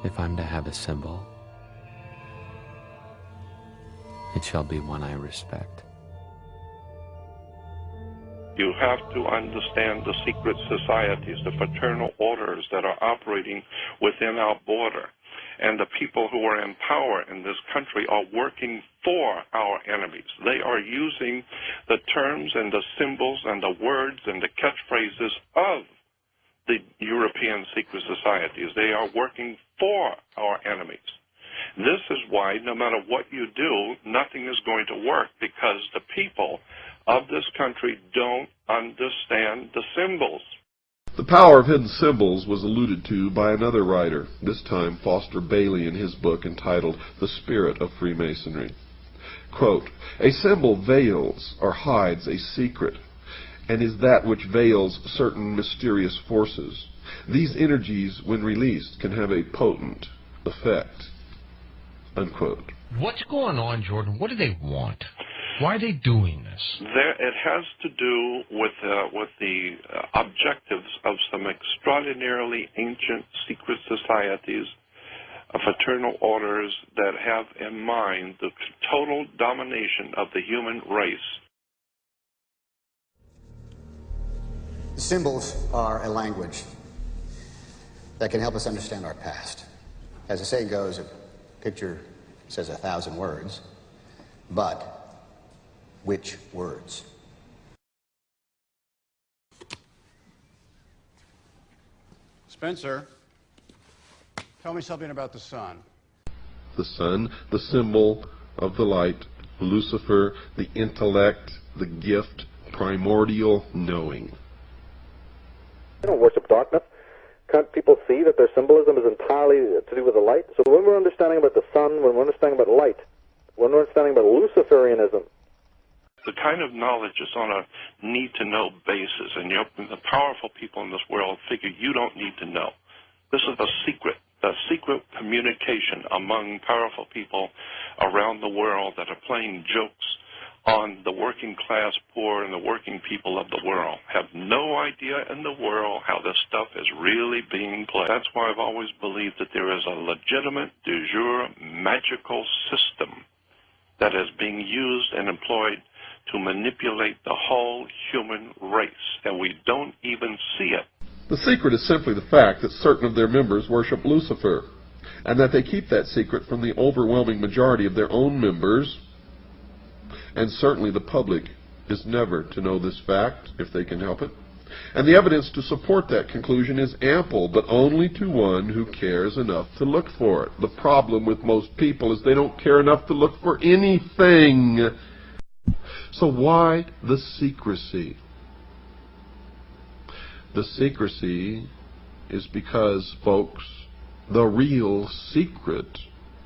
If I'm to have a symbol, it shall be one I respect. You have to understand the secret societies, the fraternal orders that are operating within our border. And the people who are in power in this country are working for our enemies. They are using the terms and the symbols and the words and the catchphrases of the European secret societies. They are working for our enemies. This is why no matter what you do, nothing is going to work, because the people of this country don't understand the symbols. The power of hidden symbols was alluded to by another writer, this time Foster Bailey, in his book entitled The Spirit of Freemasonry. Quote, "A symbol veils or hides a secret, and is that which veils certain mysterious forces. These energies, when released, can have a potent effect." Unquote. What's going on, Jordan? What do they want? Why are they doing this? It has to do with the objectives of some extraordinarily ancient secret societies, fraternal orders that have in mind the total domination of the human race. Symbols are a language that can help us understand our past. As the saying goes, a picture says 1,000 words, but which words? Spencer, tell me something about the sun. The sun, the symbol of the light, Lucifer, the intellect, the gift, primordial knowing. They don't worship darkness. Can't people see that their symbolism is entirely to do with the light? So when we're understanding about the sun, when we're understanding about light, when we're understanding about Luciferianism, the kind of knowledge is on a need-to-know basis, and the powerful people in this world figure you don't need to know. This is a secret communication among powerful people around the world that are playing jokes on the working class poor and the working people of the world. Have no idea in the world how this stuff is really being played. That's why I've always believed that there is a legitimate, de jure, magical system that is being used and employed to manipulate the whole human race, and we don't even see it. The secret is simply the fact that certain of their members worship Lucifer, and that they keep that secret from the overwhelming majority of their own members, and certainly the public is never to know this fact if they can help it. And the evidence to support that conclusion is ample, but only to one who cares enough to look for it. The problem with most people is they don't care enough to look for anything. So why the secrecy? The secrecy is because, folks, the real secret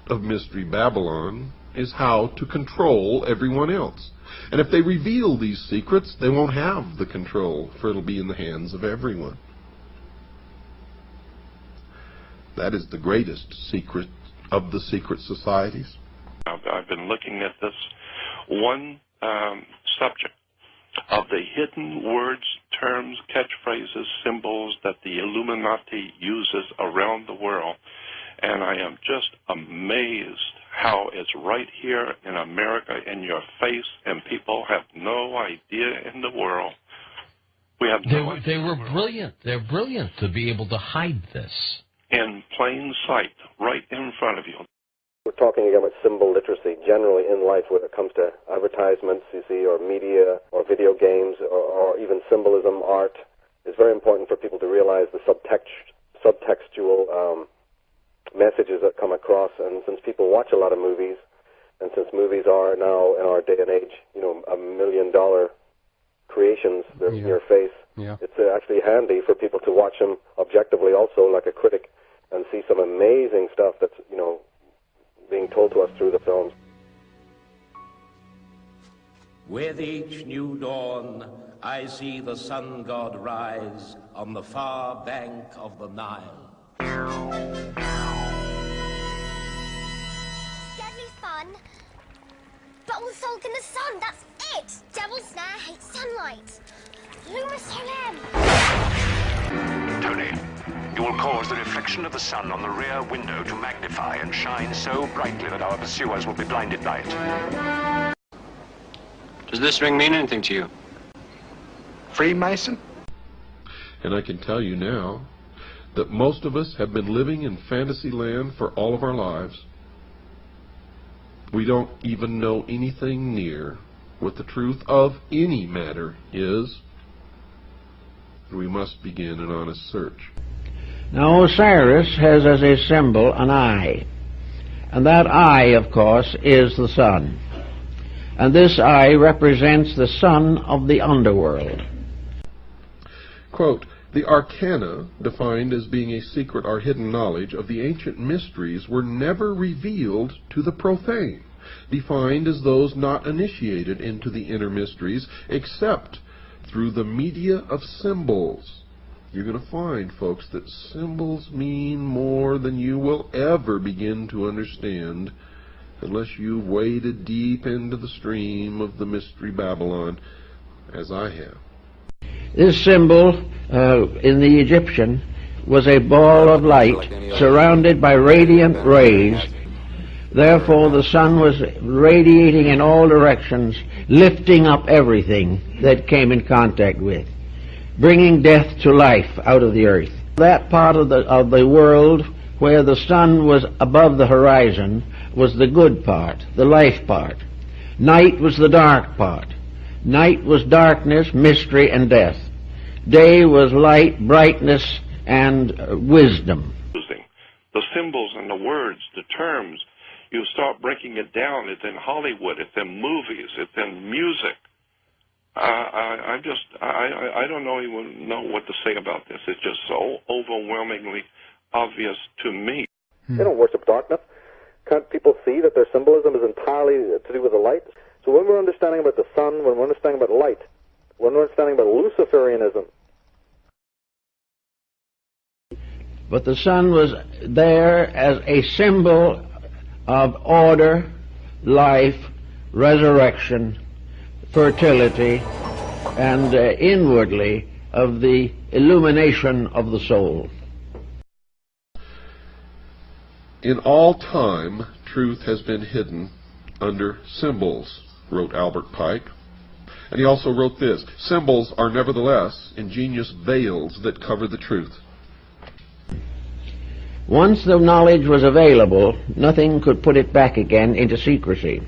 of Mystery Babylon is how to control everyone else. And if they reveal these secrets, they won't have the control, for it'll be in the hands of everyone. That is the greatest secret of the secret societies. I've been looking at this one subject of the hidden words, terms, catchphrases, symbols that the Illuminati uses around the world, and I am just amazed how it's right here in America in your face, and people have no idea in the world. We have no idea. They were brilliant. They're brilliant to be able to hide this. In plain sight, right in front of you. we're talking again about symbol literacy generally in life when it comes to advertisements, you see, or media, or video games, or even symbolism, art. It's very important for people to realize the subtextual messages that come across. And since people watch a lot of movies, and since movies are now, in our day and age, you know, $1 million creations, they're in your face, it's actually handy for people to watch them objectively also, like a critic, and see some amazing stuff that's, you know, being told to us through the films. With each new dawn, I see the sun god rise on the far bank of the Nile. Deadly fun, but all the salt in the sun, that's it! Devil's Snare hates sunlight. Lumisolim! Tony, You will cause the reflection of the sun on the rear window to magnify and shine so brightly that our pursuers will be blinded by it. Does this ring mean anything to you? Freemason? And I can tell you now that most of us have been living in fantasy land for all of our lives. We don't even know anything near what the truth of any matter is. We must begin an honest search. Now Osiris has as a symbol an eye, and that eye, of course, is the sun. And this eye represents the sun of the underworld. Quote, the arcana, defined as being a secret or hidden knowledge of the ancient mysteries, were never revealed to the profane, defined as those not initiated into the inner mysteries except through the media of symbols. You're going to find, folks, that symbols mean more than you will ever begin to understand unless you've waded deep into the stream of the mystery Babylon, as I have. This symbol in the Egyptian was a ball of light surrounded by radiant rays. Therefore the sun was radiating in all directions, lifting up everything that came in contact with, bringing death to life out of the earth. That part of the world where the sun was above the horizon was the good part, the life part. Night was the dark part. Night was darkness, mystery, and death. Day was light, brightness, and wisdom. The symbols and the words, the terms, you start breaking it down. It's in Hollywood, it's in movies, it's in music. I don't even know what to say about this. It's just so overwhelmingly obvious to me. They don't worship darkness. Can't people see that their symbolism is entirely to do with the light? So when we're understanding about the sun, when we're understanding about light, when we're understanding about Luciferianism. But the sun was there as a symbol of order, life, resurrection, fertility, and inwardly of the illumination of the soul. In all time, truth has been hidden under symbols, wrote Albert Pike. And he also wrote this, symbols are nevertheless ingenious veils that cover the truth. Once the knowledge was available, nothing could put it back again into secrecy.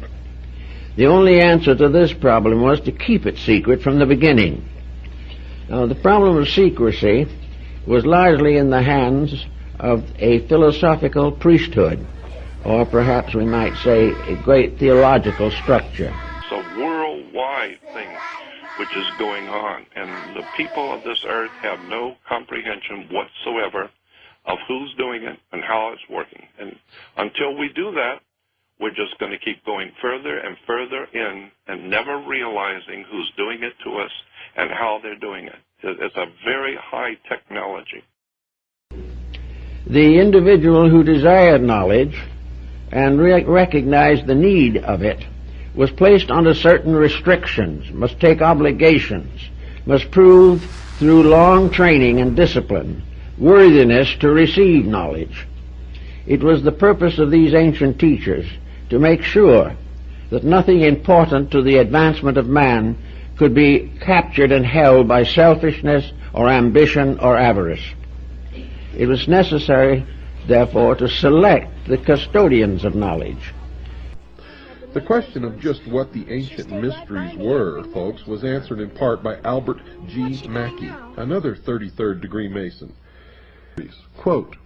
The only answer to this problem was to keep it secret from the beginning. Now, the problem of secrecy was largely in the hands of a philosophical priesthood, or perhaps we might say a great theological structure. It's a worldwide thing which is going on, and the people of this earth have no comprehension whatsoever of who's doing it and how it's working. And until we do that, we're just going to keep going further and further in and never realizing who's doing it to us and how they're doing it. It's a very high technology. The individual who desired knowledge and recognized the need of it was placed under certain restrictions, must take obligations, must prove through long training and discipline worthiness to receive knowledge. It was the purpose of these ancient teachers to make sure that nothing important to the advancement of man could be captured and held by selfishness or ambition or avarice. It was necessary, therefore, to select the custodians of knowledge. The question of just what the ancient mysteries were, folks, was answered in part by Albert G. Mackey, another 33rd degree Mason. Quote,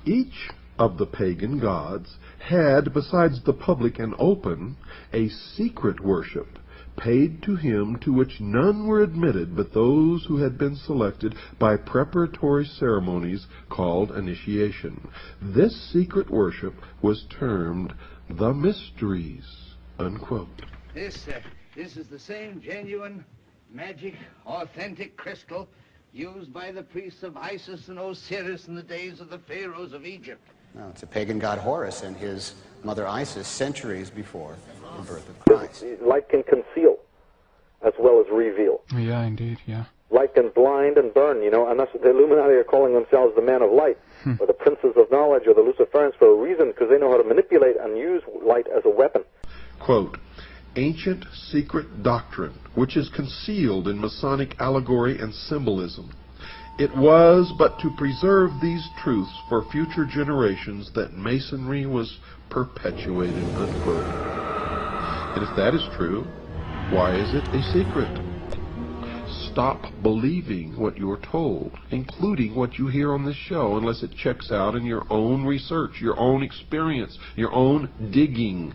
each of the pagan gods had, besides the public and open, a secret worship paid to him to which none were admitted but those who had been selected by preparatory ceremonies called initiation. This secret worship was termed the mysteries, unquote. This is the same genuine, magic, authentic crystal used by the priests of Isis and Osiris in the days of the pharaohs of Egypt. No, it's a pagan god Horus and his mother Isis centuries before the birth of Christ. Light can conceal as well as reveal. Yeah, indeed, yeah. light can blind and burn, you know, and that's what the Illuminati are calling themselves the men of light, or the princes of knowledge, or the Luciferians for a reason, because they know how to manipulate and use light as a weapon. Quote, ancient secret doctrine, which is concealed in Masonic allegory and symbolism. It was but to preserve these truths for future generations that Masonry was perpetuated, unquote. And if that is true, why is it a secret? Stop believing what you're told, including what you hear on this show, unless it checks out in your own research, your own experience, your own digging.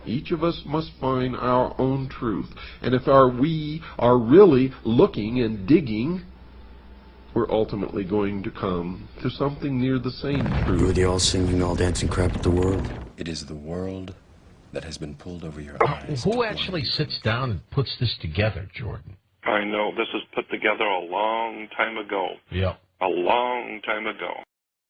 Each of us must find our own truth. And if we are really looking and digging, we're ultimately going to come to something near the same truth. You're the all-singing, all-dancing crap of the world. It is the world that has been pulled over your eyes. Who actually sits down and puts this together, Jordan? I know. This was put together a long time ago. Yeah. A long time ago.